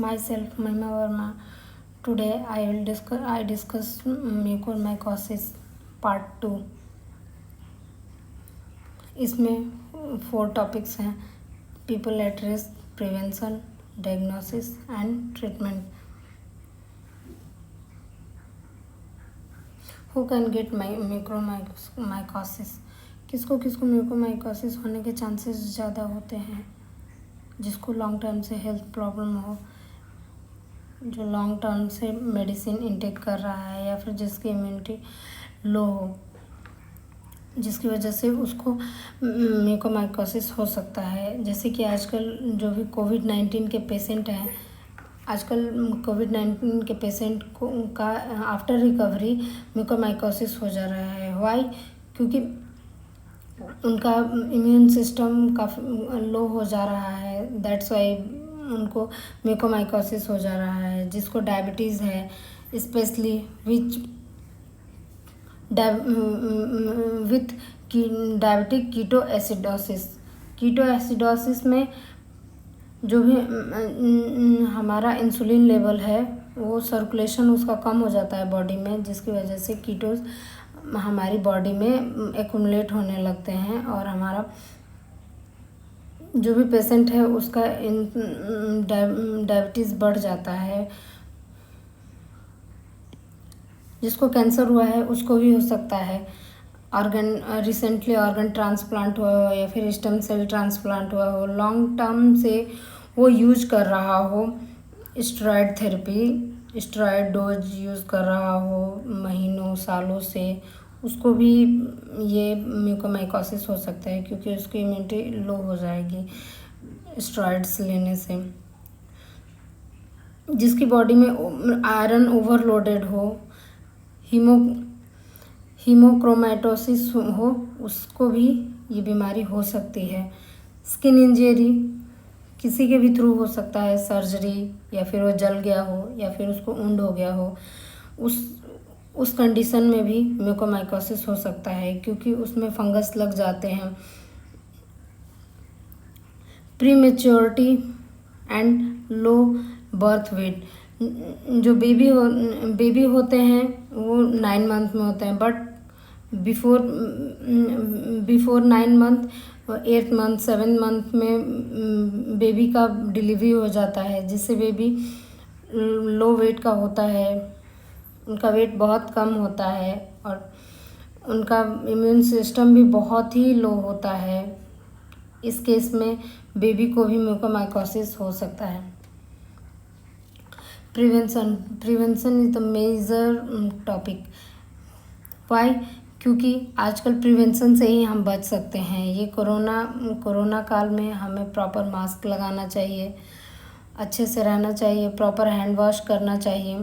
Myself, Mahima Verma. Today I discuss mucormycosis part 2। इसमें 4 topics हैं: people at risk, prevention, diagnosis and treatment. Who can get mucormycosis? किसको mucormycosis होने के chances ज़्यादा होते हैं? जिसको लॉन्ग टर्म से हेल्थ प्रॉब्लम हो, जो लॉन्ग टर्म से मेडिसिन इंटेक कर रहा है, या फिर जिसकी इम्यूनिटी लो हो, जिसकी वजह से उसको म्यूकोरमाइकोसिस हो सकता है। जैसे कि आजकल जो भी कोविड-19 के पेशेंट हैं, आजकल कोविड-19 के पेशेंट का आफ्टर रिकवरी म्यूकोरमाइकोसिस हो जा रहा है। व्हाई? क्योंकि उनका इम्यून सिस्टम काफ़ी लो हो जा रहा है, दैट्स वाई उनको म्यूकोरमाइकोसिस हो जा रहा है। जिसको डायबिटीज़ है, स्पेशली विथ डायबिटिक कीटोएसिडोसिस में जो भी हमारा इंसुलिन लेवल है वो सर्कुलेशन उसका कम हो जाता है बॉडी में, जिसकी वजह से कीटोस हमारी बॉडी में एक्युमुलेट होने लगते हैं और हमारा जो भी पेशेंट है उसका डायबिटीज़ बढ़ जाता है। जिसको कैंसर हुआ है उसको भी हो सकता है। रिसेंटली ऑर्गन ट्रांसप्लांट हुआ हो या फिर स्टेम सेल ट्रांसप्लांट हुआ हो, लॉन्ग टर्म से वो यूज कर रहा हो, steroid therapy, steroid dose use कर रहा हो महीनों सालों से, उसको भी ये म्यूकोरमाइकोसिस हो सकता है, क्योंकि उसकी इम्यूनिटी लो हो जाएगी स्टेरॉयड्स लेने से। जिसकी बॉडी में आयरन ओवरलोडेड हो, हीमोक्रोमेटोसिस हो, उसको भी ये बीमारी हो सकती है। स्किन इंजरी किसी के भी थ्रू हो सकता है, सर्जरी, या फिर वो जल गया हो, या फिर उसको वुंड हो गया हो, उस कंडीशन में भी म्यूकोरमाइकोसिस हो सकता है, क्योंकि उसमें फंगस लग जाते हैं। Prematurity and low birth weight, जो बेबी होते हैं वो 9 मंथ में होते हैं, but before 9 month, 8th month, 7th month में बेबी का डिलीवरी हो जाता है, जिससे बेबी लो वेट का होता है, उनका वेट बहुत कम होता है और उनका इम्यून सिस्टम भी बहुत ही लो होता है। इस केस में बेबी को भी म्यूकोरमाइकोसिस हो सकता है। Prevention is the major topic. Why? क्योंकि आजकल प्रिवेंशन से ही हम बच सकते हैं। ये कोरोना काल में हमें प्रॉपर मास्क लगाना चाहिए, अच्छे से रहना चाहिए, प्रॉपर हैंड वॉश करना चाहिए।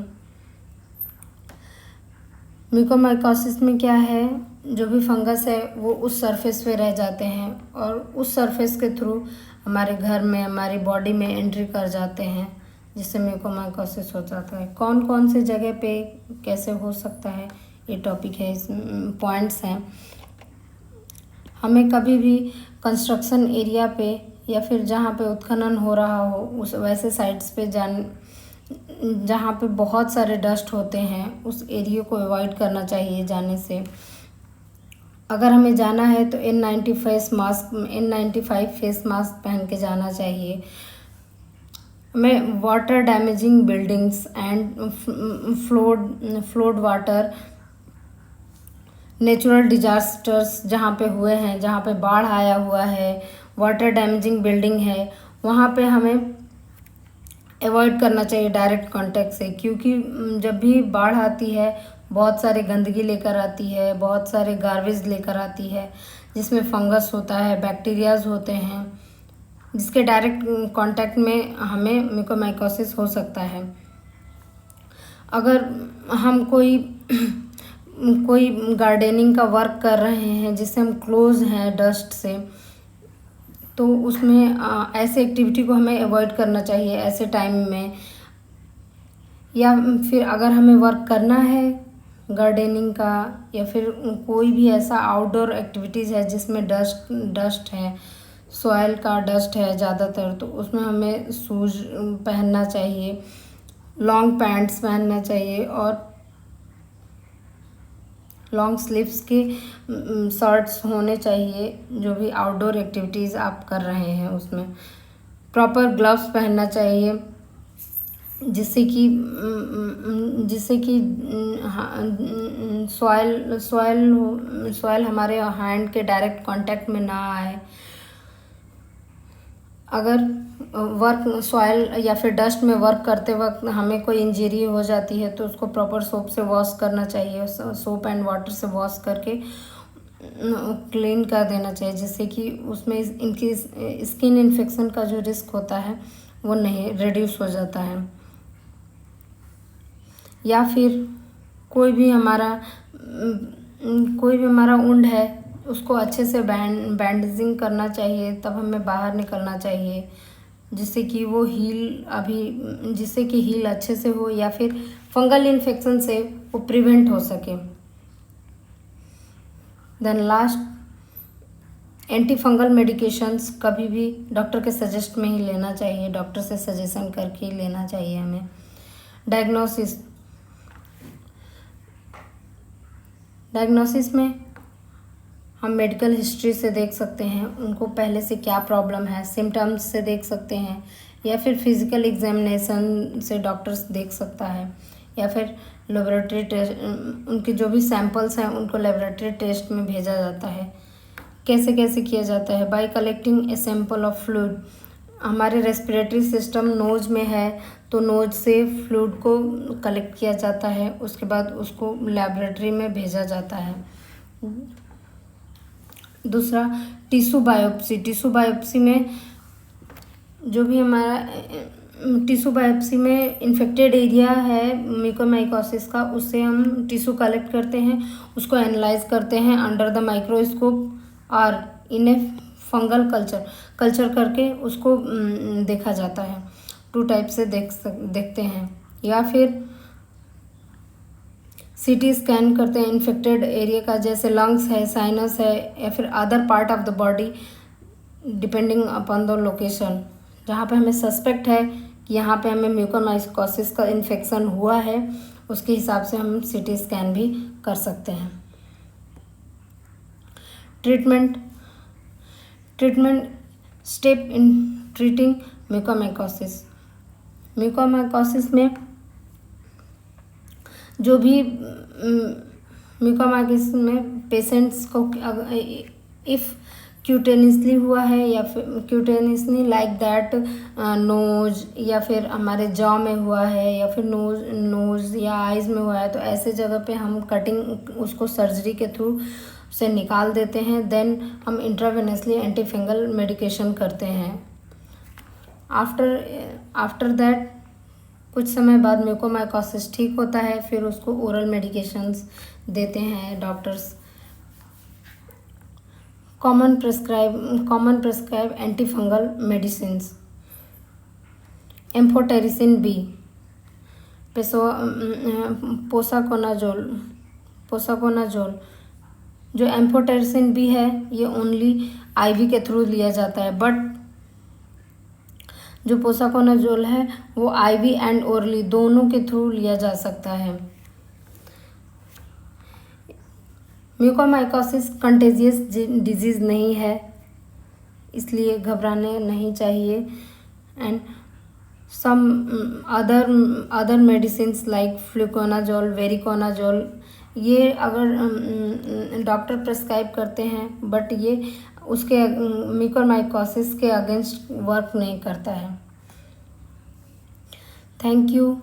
म्यूकोरमाइकोसिस में क्या है, जो भी फंगस है वो उस सरफेस पे रह जाते हैं और उस सरफेस के थ्रू हमारे घर में, हमारी बॉडी में एंट्री कर जाते हैं, जिससे म्यूकोरमाइकोसिस हो जाता है। कौन कौन से जगह पे कैसे हो सकता है, ये टॉपिक है, इस पॉइंट्स हैं। हमें कभी भी कंस्ट्रक्शन एरिया पे या फिर जहाँ पे उत्खनन हो रहा हो उस वैसे साइट्स पे जहाँ पे बहुत सारे डस्ट होते हैं, उस एरिया को अवॉइड करना चाहिए जाने से। अगर हमें जाना है तो N95 फेस मास्क पहन के जाना चाहिए। हमें water damaging buildings and flowed water, natural disasters जहाँ पे हुए हैं, जहाँ पे बाढ़ आया हुआ है, वाटर डैमेजिंग बिल्डिंग है, वहाँ पे हमें अवॉइड करना चाहिए डायरेक्ट कांटेक्ट से, क्योंकि जब भी बाढ़ आती है बहुत सारे गंदगी लेकर आती है, बहुत सारे गार्बेज लेकर आती है, जिसमें फंगस होता है, बैक्टीरियाज होते हैं, जिसके डायरेक्ट कांटेक्ट में हमें म्यूकोरमाइकोसिस हो सकता है। अगर हम कोई गार्डनिंग का वर्क कर रहे हैं जिससे हम क्लोज हैं डस्ट से, तो उसमें ऐसे एक्टिविटी को हमें अवॉइड करना चाहिए ऐसे टाइम में। या फिर अगर हमें वर्क करना है गार्डनिंग का, या फिर कोई भी ऐसा आउटडोर एक्टिविटीज़ है जिसमें डस्ट है, सॉइल का डस्ट है ज़्यादातर, तो उसमें हमें शूज पहनना चाहिए, लॉन्ग पैंट्स पहनना चाहिए और लॉन्ग स्लीव्स के शर्ट्स होने चाहिए। जो भी आउटडोर एक्टिविटीज़ आप कर रहे हैं उसमें प्रॉपर ग्लव्स पहनना चाहिए, जिससे कि सॉइल हमारे हैंड के डायरेक्ट कांटेक्ट में ना आए। अगर सॉइल या फिर डस्ट में वर्क करते वक्त हमें कोई इंजरी हो जाती है तो उसको प्रॉपर सोप से वॉश करना चाहिए, सोप एंड वाटर से वॉश करके क्लीन कर देना चाहिए, जिससे कि उसमें इनकी स्किन इन्फेक्शन का जो रिस्क होता है वो नहीं रिड्यूस हो जाता है। या फिर कोई भी हमारा वुंड है उसको अच्छे से बैंडेजिंग करना चाहिए, तब हमें बाहर निकलना चाहिए, जिससे कि हील अच्छे से हो या फिर फंगल इन्फेक्शन से वो प्रिवेंट हो सके। Then last, anti fungal medications कभी भी डॉक्टर के सजेस्ट में ही लेना चाहिए, डॉक्टर से सजेशन करके ही लेना चाहिए हमें। डायग्नोसिस में हम मेडिकल हिस्ट्री से देख सकते हैं उनको पहले से क्या प्रॉब्लम है, सिम्टम्स से देख सकते हैं, या फिर फिज़िकल एग्जामिनेशन से डॉक्टर्स देख सकता है, या फिर लेबोरेटरी टेस्ट, उनके जो भी सैंपल्स हैं उनको लेबोरेटरी टेस्ट में भेजा जाता है। कैसे किया जाता है? Bye collecting a sample of fluid. हमारे रेस्पिरेटरी सिस्टम नोज में है तो नोज से फ्लूइड को कलेक्ट किया जाता है, उसके बाद उसको लेबोरेटरी में भेजा जाता है। दूसरा, टिश्यू बायोप्सी। टिश्यू बायोप्सी में इन्फेक्टेड एरिया है म्यूकोरमाइकोसिस का, उससे हम टिश्यू कलेक्ट करते हैं, उसको एनालाइज करते हैं अंडर द माइक्रोस्कोप और इन ए फंगल कल्चर करके उसको देखा जाता है। 2 टाइप से देखते हैं। या फिर सीटी स्कैन करते हैं इन्फेक्टेड एरिया का, जैसे लंग्स है, साइनस है, या फिर other part of the body depending upon the location. जहाँ पे हमें सस्पेक्ट है कि यहाँ पे हमें म्यूकोरमाइकोसिस का इन्फेक्शन हुआ है, उसके हिसाब से हम सीटी स्कैन भी कर सकते हैं। Treatment step in treating mucormycosis. Mucormycosis में जो भी म्यूकोरमाइकोसिस में पेशेंट्स को इफ़ क्यूटेनियसली हुआ है या फिर क्यूटेनियसली लाइक दैट नोज या फिर हमारे जॉ में हुआ है या फिर नोज या आइज़ में हुआ है, तो ऐसे जगह पे हम कटिंग उसको सर्जरी के थ्रू से निकाल देते हैं। देन हम इंट्रावेनसली एंटी फंगल मेडिकेशन करते हैं। आफ्टर दैट कुछ समय बाद म्यूकोरमाइकोसिस ठीक होता है, फिर उसको ओरल मेडिकेशंस देते हैं doctors. Common prescribe anti fungal medicines, amphotericin B, posaconazole. जो एम्फोटेरिसिन बी है ये ओनली आईवी के थ्रू लिया जाता है, बट जो पोसाकोनाजोल है वो आईवी एंड ओरली दोनों के थ्रू लिया जा सकता है। म्यूकोरमाइकोसिस कंटेजियस डिजीज़ नहीं है, इसलिए घबराने नहीं चाहिए। And some other medicines like fluconazole, voriconazole, ये अगर डॉक्टर प्रिस्क्राइब करते हैं, बट ये उसके म्यूकोरमाइकोसिस के अगेंस्ट वर्क नहीं करता है। Thank you.